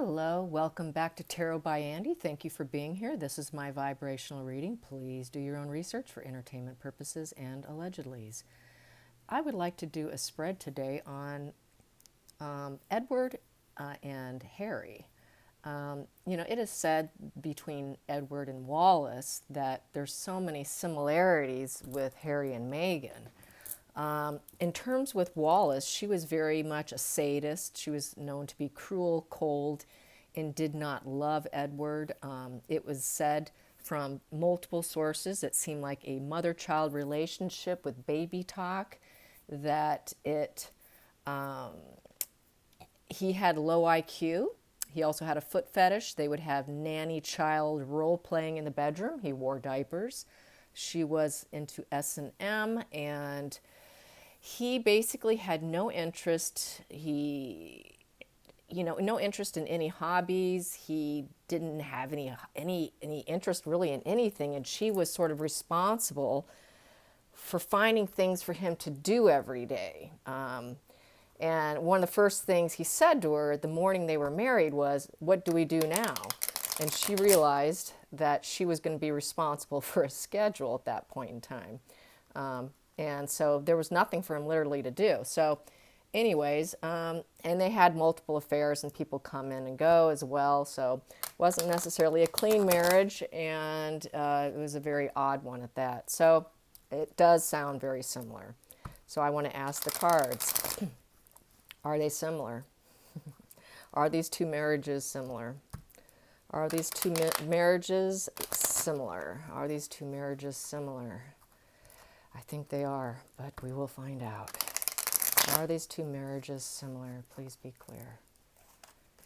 Hello, welcome back to Tarot by Andy. Thank you for being here. This is my vibrational reading. Please do your own research for entertainment purposes and allegedlys. I would like to do a spread today on Edward and Harry. It is said between Edward and Wallace that there's so many similarities with Harry and Meghan. In terms with Wallace, she was very much a sadist. She was known to be cruel, cold, and did not love Edward. It was said from multiple sources, it seemed like a mother-child relationship with baby talk, that he had low IQ. He also had a foot fetish. They would have nanny-child role-playing in the bedroom. He wore diapers. She was into S&M, and he basically had no interest. No interest in any hobbies. He didn't have any interest really in anything, and she was sort of responsible for finding things for him to do every day. And one of the first things he said to her the morning they were married was, "What do we do now?" And she realized that she was going to be responsible for a schedule at that point in time. And so there was nothing for him literally to do. So anyways, and they had multiple affairs and people come in and go as well. So it wasn't necessarily a clean marriage, and it was a very odd one at that. So it does sound very similar. So I want to ask the cards, are they similar? Are these two marriages similar? Are these two marriages similar? Are these two marriages similar? I think they are, but we will find out. Are these two marriages similar? Please be clear.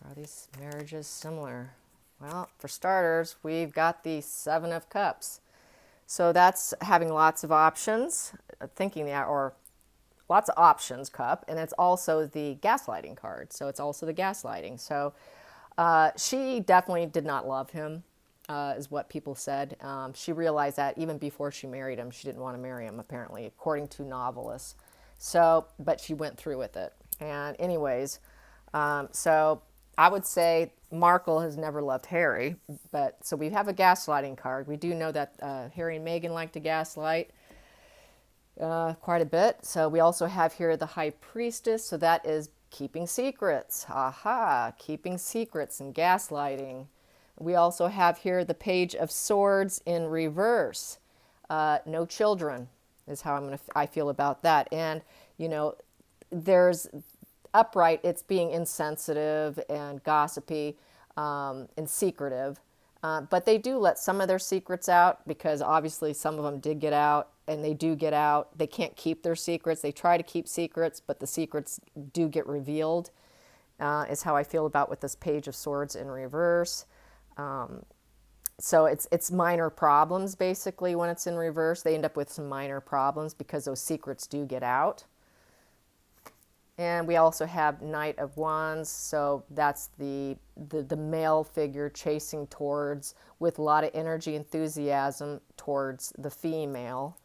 Are these marriages similar? Well, for starters, we've got the Seven of Cups. So that's having lots of options, or lots of options cup, and it's also the gaslighting card. So it's also the gaslighting. So she definitely did not love him, is what people said. She realized that even before she married him. She didn't want to marry him, apparently, according to novelists. So, but she went through with it. And anyways, so I would say Markle has never loved Harry. But so we have a gaslighting card. We do know that Harry and Meghan like to gaslight quite a bit. So we also have here the High Priestess. So that is keeping secrets. Aha, keeping secrets and gaslighting. We also have here the Page of Swords in reverse. No children is how I feel about that. And, there's upright, it's being insensitive and gossipy and secretive. But they do let some of their secrets out, because obviously some of them did get out, and they do get out. They can't keep their secrets. They try to keep secrets, but the secrets do get revealed, is how I feel about with this Page of Swords in reverse. So it's minor problems, basically, when it's in reverse. They end up with some minor problems because those secrets do get out. And we also have Knight of Wands, so that's the male figure chasing towards, with a lot of energy, enthusiasm towards the female,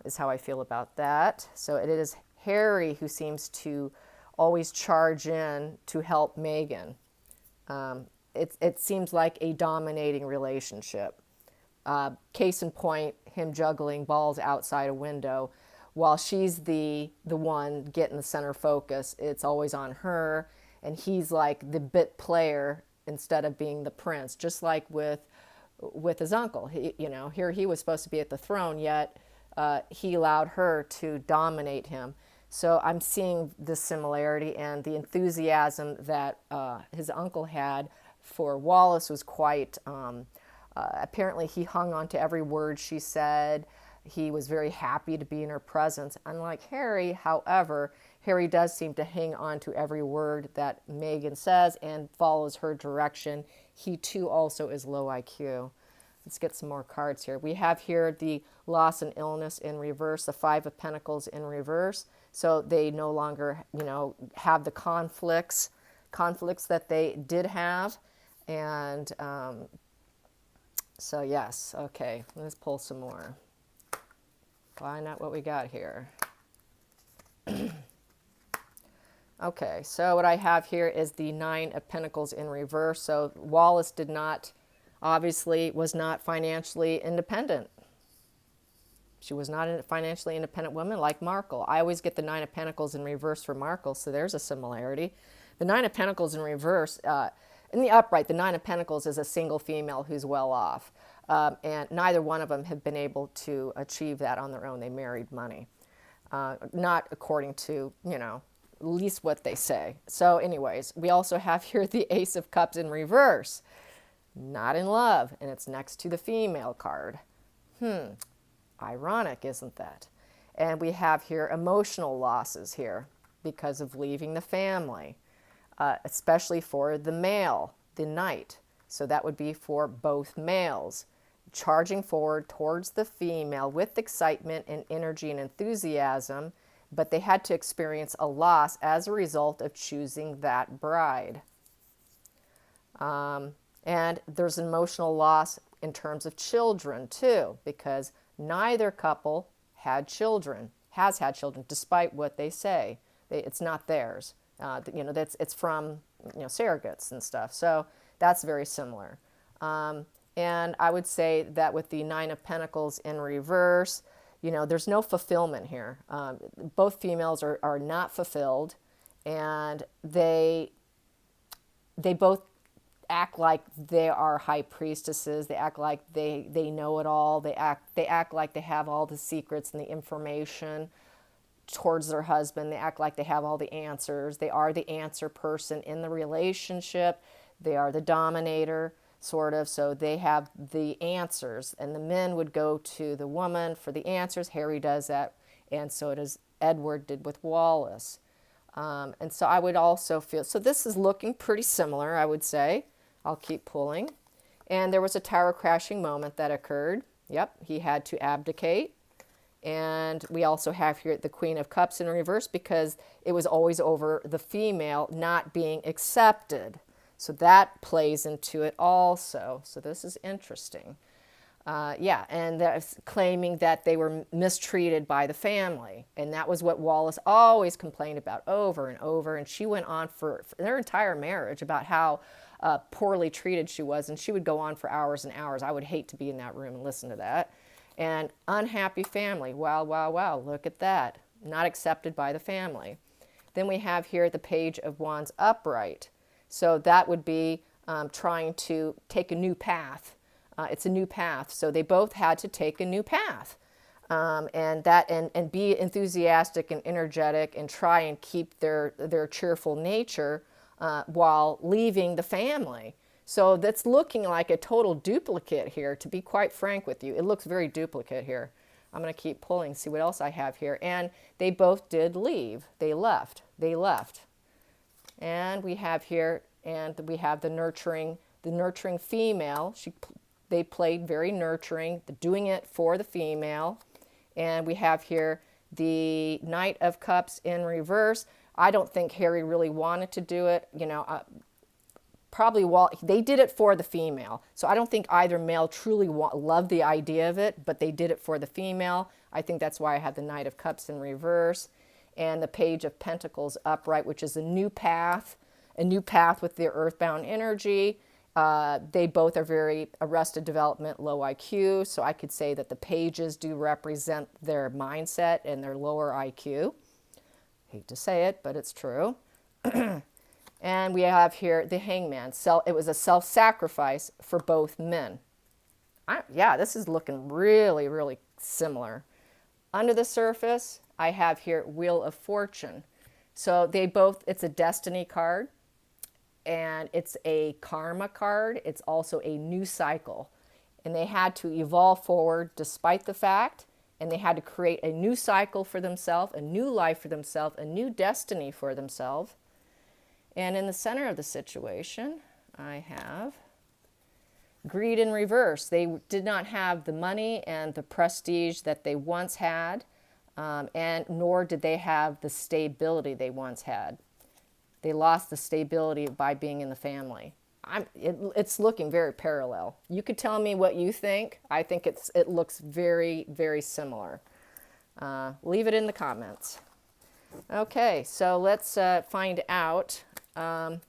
is how I feel about that. So it is Harry who seems to always charge in to help Meghan. It seems like a dominating relationship. Case in point, him juggling balls outside a window. While she's the one getting the center focus, it's always on her, and he's like the bit player instead of being the prince. Just like with his uncle, here he was supposed to be at the throne, yet he allowed her to dominate him. So I'm seeing this similarity, and the enthusiasm that his uncle had for Wallace was quite, apparently he hung on to every word she said. He was very happy to be in her presence. Unlike Harry, however, Harry does seem to hang on to every word that Meghan says and follows her direction. He too also is low IQ. Let's get some more cards here. We have here the loss and illness in reverse, the Five of Pentacles in reverse. So they no longer, have the conflicts that they did have. And so yes, okay, let's pull some more. Find out what we got here. Okay, so what I have here is the Nine of Pentacles in reverse. So Wallace did not, obviously, was not financially independent. She was not a financially independent woman like Markle. I always get the Nine of Pentacles in reverse for Markle, so there's a similarity. The Nine of Pentacles in reverse, in the upright, the Nine of Pentacles is a single female who's well off. And neither one of them have been able to achieve that on their own. They married money. Not according to, at least what they say. So anyways, we also have here the Ace of Cups in reverse. Not in love, and it's next to the female card. Ironic, isn't that? And we have here emotional losses here because of leaving the family, especially for the male, the Knight. So that would be for both males. Charging forward towards the female with excitement and energy and enthusiasm, but they had to experience a loss as a result of choosing that bride. And there's an emotional loss in terms of children too, because neither couple had children, has had children, despite what they say. It's not theirs. It's from surrogates and stuff. So that's very similar. And I would say that with the Nine of Pentacles in reverse, there's no fulfillment here. Both females are not fulfilled, and they both act like they are high priestesses. They act like they know it all. They act like they have all the secrets and the information towards their husband. They act like they have all the answers. They are the answer person in the relationship. They are the dominator, sort of. So they have the answers, and the men would go to the woman for the answers. Harry does that, and so does Edward did with Wallace. And so I would also feel, so this is looking pretty similar, I would say. I'll keep pulling. And there was a tower crashing moment that occurred. Yep, he had to abdicate. And we also have here the Queen of Cups in reverse because it was always over the female not being accepted. So that plays into it also. So this is interesting. And that's claiming that they were mistreated by the family. And that was what Wallace always complained about over and over. And she went on for their entire marriage about how poorly treated she was. And she would go on for hours and hours. I would hate to be in that room and listen to that. And unhappy family. Wow, wow, wow. Look at that. Not accepted by the family. Then we have here the Page of Wands upright. So that would be trying to take a new path. It's a new path. So they both had to take a new path. And be enthusiastic and energetic and try and keep their cheerful nature while leaving the family. So that's looking like a total duplicate here, to be quite frank with you. It looks very duplicate here. I'm going to keep pulling, see what else I have here. And they both did leave. They left. They left. And we have here, and we have the nurturing female. They played very nurturing, doing it for the female. And we have here the Knight of Cups in reverse. I don't think Harry really wanted to do it. Probably they did it for the female. So I don't think either male truly loved the idea of it, but they did it for the female. I think that's why I have the Knight of Cups in reverse and the Page of Pentacles upright, which is a new path with their earthbound energy. They both are very arrested development, low IQ. So I could say that the pages do represent their mindset and their lower IQ. Hate to say it, but it's true. And we have here the Hangman. It was a self-sacrifice for both men. This is looking really, really similar. Under the surface, I have here Wheel of Fortune. So it's a destiny card, and it's a karma card. It's also a new cycle. And they had to evolve forward despite the fact, and they had to create a new cycle for themselves, a new life for themselves, a new destiny for themselves. And in the center of the situation, I have greed in reverse. They did not have the money and the prestige that they once had, and nor did they have the stability they once had. They lost the stability by being in the family. It's looking very parallel. You could tell me what you think. I think it looks very, very similar. Leave it in the comments. Okay, so let's find out. I'm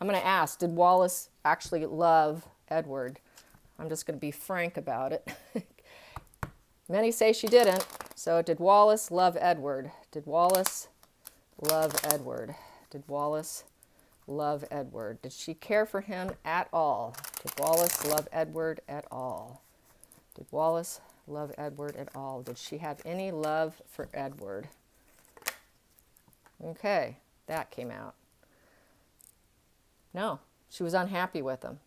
going to ask, did Wallace actually love Edward? I'm just going to be frank about it. Many say she didn't. So did Wallace love Edward? Did Wallace love Edward? Did Wallace love Edward? Did she care for him at all? Did Wallace love Edward at all? Did Wallace love Edward at all? Did she have any love for Edward? Okay, that came out. No, she was unhappy with him.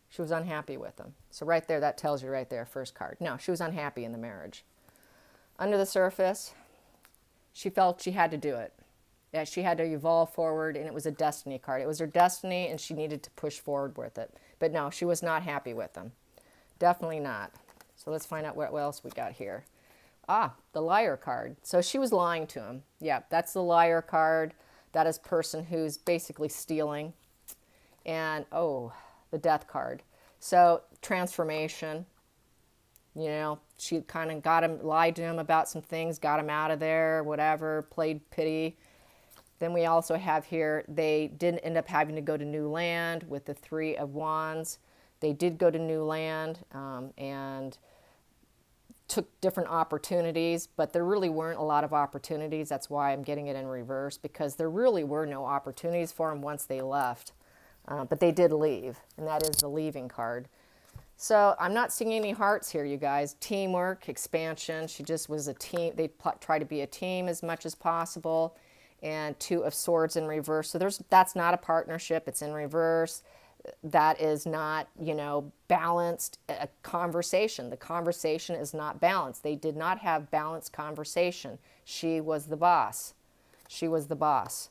She was unhappy with him. So right there, that tells you right there, first card. No, she was unhappy in the marriage. Under the surface, she felt she had to do it. Yeah, she had to evolve forward, and it was a destiny card. It was her destiny, and she needed to push forward with it. But no, she was not happy with him. Definitely not. So let's find out what else we got here. Ah, the liar card. So she was lying to him. Yeah, that's the liar card. That is person who's basically stealing. And, oh, the death card. So transformation. You know, she kind of got him, lied to him about some things, got him out of there, whatever, played pity. Then we also have here, they didn't end up having to go to new land with the Three of Wands. They did go to new land and took different opportunities, but there really weren't a lot of opportunities. That's why I'm getting it in reverse, because there really were no opportunities for them once they left. But they did leave, and that is the leaving card. So I'm not seeing any hearts here, you guys. Teamwork, expansion. She just was a team. They try to be a team as much as possible. And Two of Swords in reverse. So that's not a partnership. It's in reverse. That is not, you know, balanced conversation. The conversation is not balanced. They did not have balanced conversation. She was the boss. She was the boss,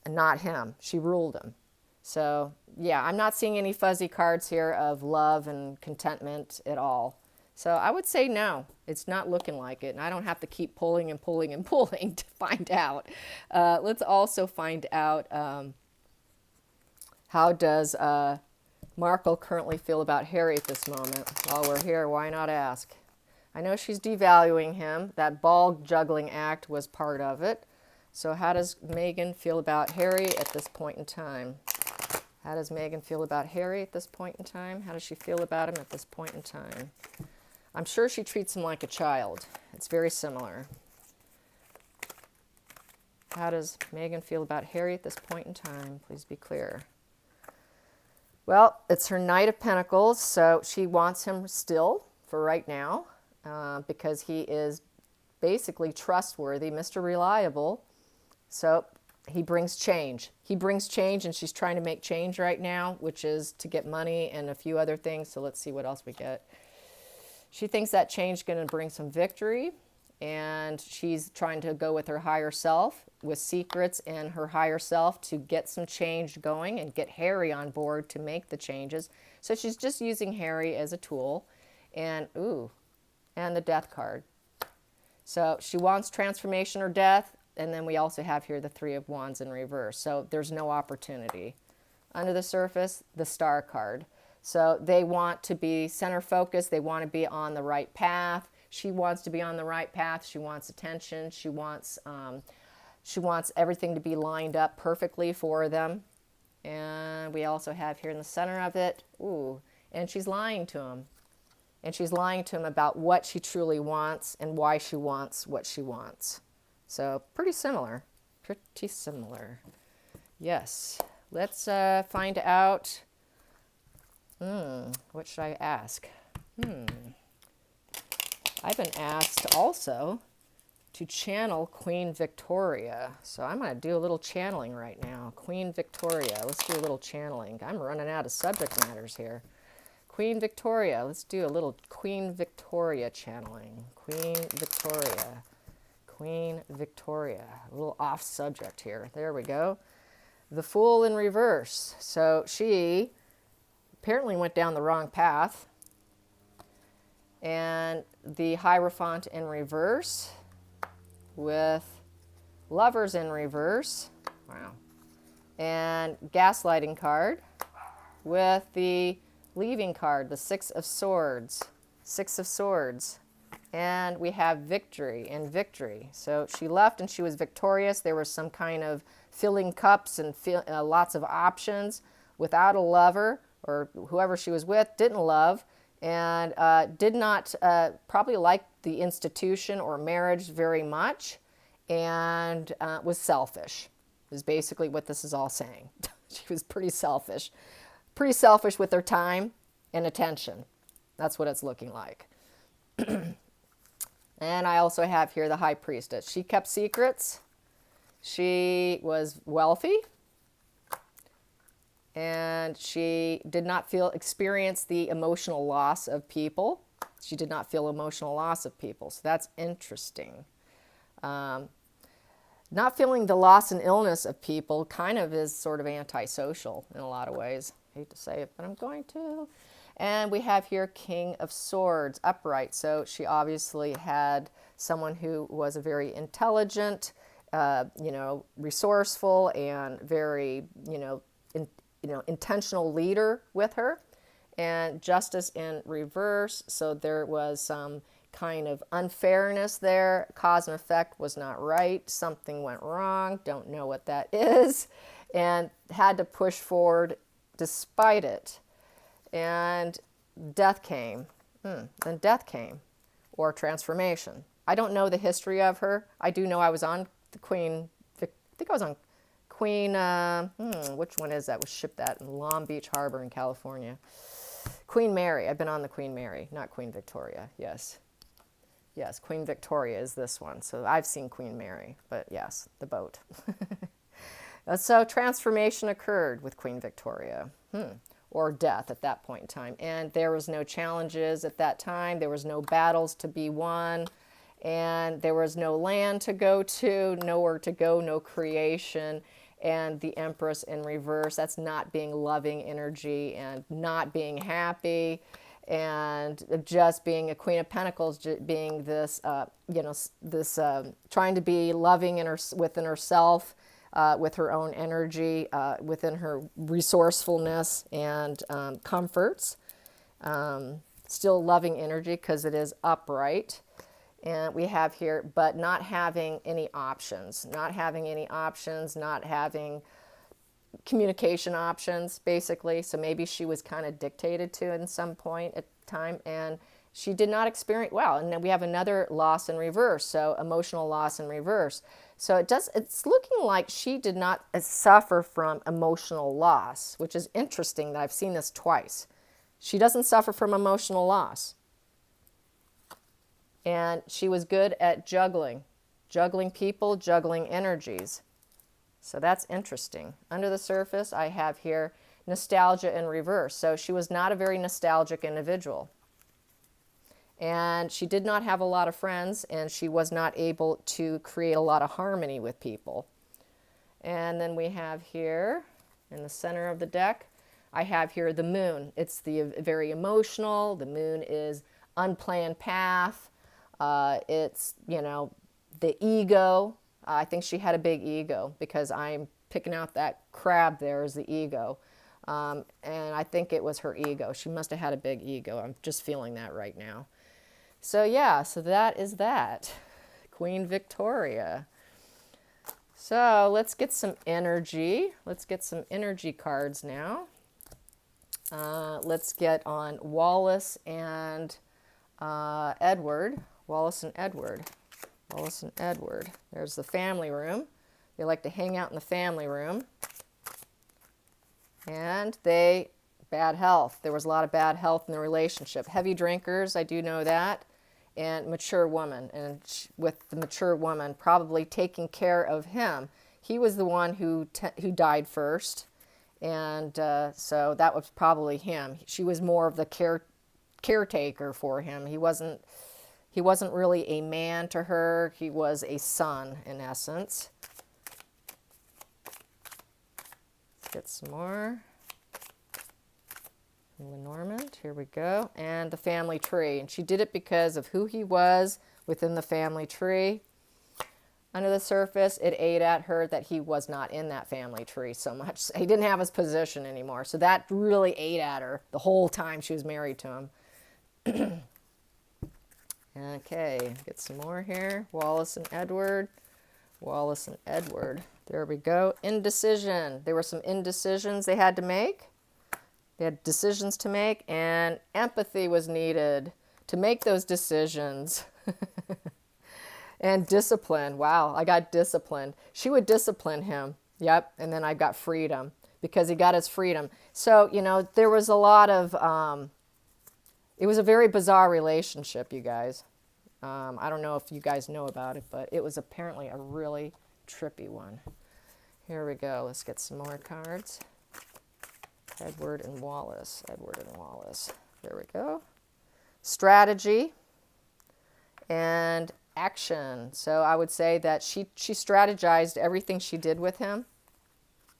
not him. She ruled him. So, yeah, I'm not seeing any fuzzy cards here of love and contentment at all. So I would say no, it's not looking like it. And I don't have to keep pulling and pulling and pulling to find out. Let's also find out how does Markle currently feel about Harry at this moment. While we're here, why not ask? I know she's devaluing him. That ball juggling act was part of it. So how does Megan feel about Harry at this point in time? How does Megan feel about Harry at this point in time? How does she feel about him at this point in time? I'm sure she treats him like a child. It's very similar. How does Megan feel about Harry at this point in time? Please be clear. Well, it's her Knight of Pentacles, so she wants him still for right now because he is basically trustworthy, Mr. Reliable. So he brings change. He brings change, and she's trying to make change right now, which is to get money and a few other things. So let's see what else we get. She thinks that change is going to bring some victory, and she's trying to go with her higher self, with secrets and her higher self to get some change going and get Harry on board to make the changes. So she's just using Harry as a tool. And, ooh, and the death card. So she wants transformation or death. And then we also have here the Three of Wands in reverse. So there's no opportunity. Under the surface, the Star card. So they want to be center focused. They want to be on the right path. She wants to be on the right path. She wants attention. She wants everything to be lined up perfectly for them. And we also have here in the center of it, ooh, and she's lying to him. And she's lying to him about what she truly wants and why she wants what she wants. So pretty similar. Pretty similar. Yes. Let's find out. What should I ask? I've been asked also to channel Queen Victoria. So I'm going to do a little channeling right now. Queen Victoria. Let's do a little channeling. I'm running out of subject matters here. Queen Victoria. Let's do a little Queen Victoria channeling. Queen Victoria. Queen Victoria. A little off subject here. There we go. The Fool in reverse. So she apparently went down the wrong path. And the Hierophant in reverse with Lovers in reverse. Wow. And Gaslighting card with the Leaving card, the Six of Swords. Six of Swords. And we have victory and victory. So she left and she was victorious. There was some kind of filling cups and lots of options without a lover, or whoever she was with didn't love, and did not probably like the institution or marriage very much, and was selfish, is basically what this is all saying. She was pretty selfish with her time and attention. That's what it's looking like. And I also have here the high priestess. She kept secrets. She was wealthy. And she did not experience the emotional loss of people. She did not feel emotional loss of people. So that's interesting. Not feeling the loss and illness of people kind of is sort of antisocial in a lot of ways. I hate to say it, but I'm going to. And we have here King of Swords, upright. So she obviously had someone who was a very intelligent, resourceful, and very, intentional leader with her. And justice in reverse. So there was some kind of unfairness there. Cause and effect was not right. Something went wrong. Don't know what that is. And had to push forward despite it. And death came. Then death came, or transformation. I don't know the history of her. I do know I was on the Queen. I think I was on Queen. Which one is that? Was shipped that in Long Beach Harbor in California. Queen Mary. I've been on the Queen Mary, not Queen Victoria. Yes, Queen Victoria is this one. So I've seen Queen Mary, but yes, the boat. So transformation occurred with Queen Victoria. Or death at that point in time. And there was no challenges at that time. There was no battles to be won. And there was no land to go to, nowhere to go, no creation. And the Empress in reverse, that's not being loving energy and not being happy. And just being a Queen of Pentacles, being this, trying to be loving within herself, with her own energy, within her resourcefulness and comforts. Still loving energy because it is upright. And we have here, but not having any options, not having communication options, basically. So maybe she was kind of dictated to in some point at time, and she did not experience, and then we have another loss in reverse, so emotional loss in reverse. So it's looking like she did not suffer from emotional loss, which is interesting that I've seen this twice. She doesn't suffer from emotional loss. And she was good at juggling people, juggling energies. So that's interesting. Under the surface, I have here nostalgia in reverse. So she was not a very nostalgic individual. And she did not have a lot of friends, and she was not able to create a lot of harmony with people. And then we have here, in the center of the deck, I have here the moon. It's very emotional. The moon is unplanned path. It's, the ego. I think she had a big ego because I'm picking out that crab there as the ego. And I think it was her ego. She must have had a big ego. I'm just feeling that right now. So so that is that. Queen Victoria. So let's get some energy. Let's get some energy cards now. Let's get on Wallace and Edward. Wallace and Edward. Wallace and Edward. There's the family room. They like to hang out in the family room. And bad health. There was a lot of bad health in the relationship. Heavy drinkers, I do know that. And mature woman. And with the mature woman probably taking care of him. He was the one who died first. And so that was probably him. She was more of the caretaker for him. He wasn't really a man to her. He was a son, in essence. Let's get some more. Lenormand, here we go. And the family tree. And she did it because of who he was within the family tree. Under the surface, it ate at her that he was not in that family tree so much. He didn't have his position anymore. So that really ate at her the whole time she was married to him. Okay, get some more here. Wallace and Edward. Wallace and Edward. There we go. Indecision. There were some indecisions they had to make. They had decisions to make, and empathy was needed to make those decisions. And discipline. Wow, I got disciplined. She would discipline him. Yep, and then I got freedom because he got his freedom. So, you know, there was a lot of, it was a very bizarre relationship, you guys. I don't know if you guys know about it, but it was apparently a really trippy one. Here we go. Let's get some more cards. Edward and Wallace. Edward and Wallace. There we go. Strategy and action. So I would say that she strategized everything she did with him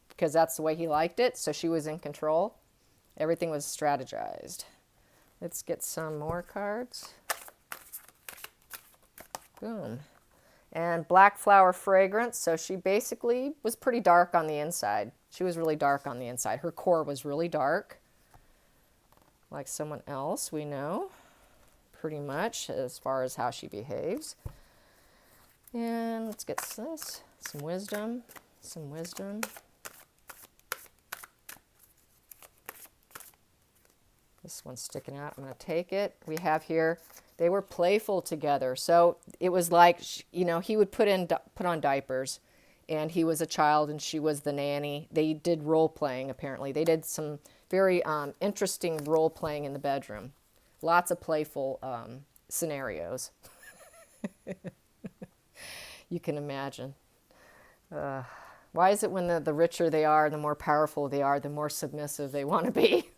because that's the way he liked it. So she was in control. Everything was strategized. Let's get some more cards. Boom. And black flower fragrance. So she basically was pretty dark on the inside. She was really dark on the inside. Her core was really dark. Like someone else we know. Pretty much as far as how she behaves. And let's get this. Some wisdom. Some wisdom. This one's sticking out. I'm going to take it. We have here, they were playful together. So it was like, you know, he would put on diapers, and he was a child and she was the nanny. They did role playing, apparently. They did some very interesting role playing in the bedroom. Lots of playful scenarios. You can imagine. Why is it when the richer they are, the more powerful they are, the more submissive they want to be?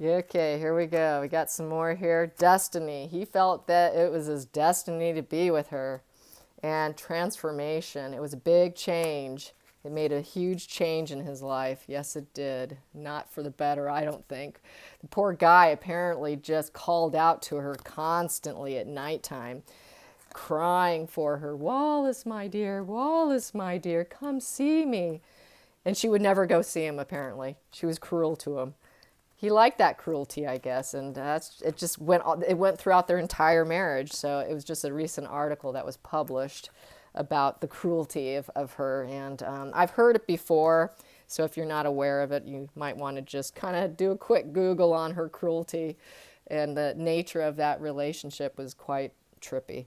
Okay, here we go. We got some more here. Destiny. He felt that it was his destiny to be with her. And transformation. It was a big change. It made a huge change in his life. Yes, it did. Not for the better, I don't think. The poor guy apparently just called out to her constantly at nighttime, crying for her. Wallace, my dear, come see me. And she would never go see him, apparently. She was cruel to him. He liked that cruelty, I guess, and it just went throughout their entire marriage. So it was just a recent article that was published about the cruelty of her, and I've heard it before, so if you're not aware of it, you might want to just kind of do a quick Google on her cruelty, and the nature of that relationship was quite trippy.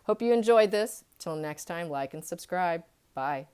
Hope you enjoyed this. Till next time, like and subscribe. Bye.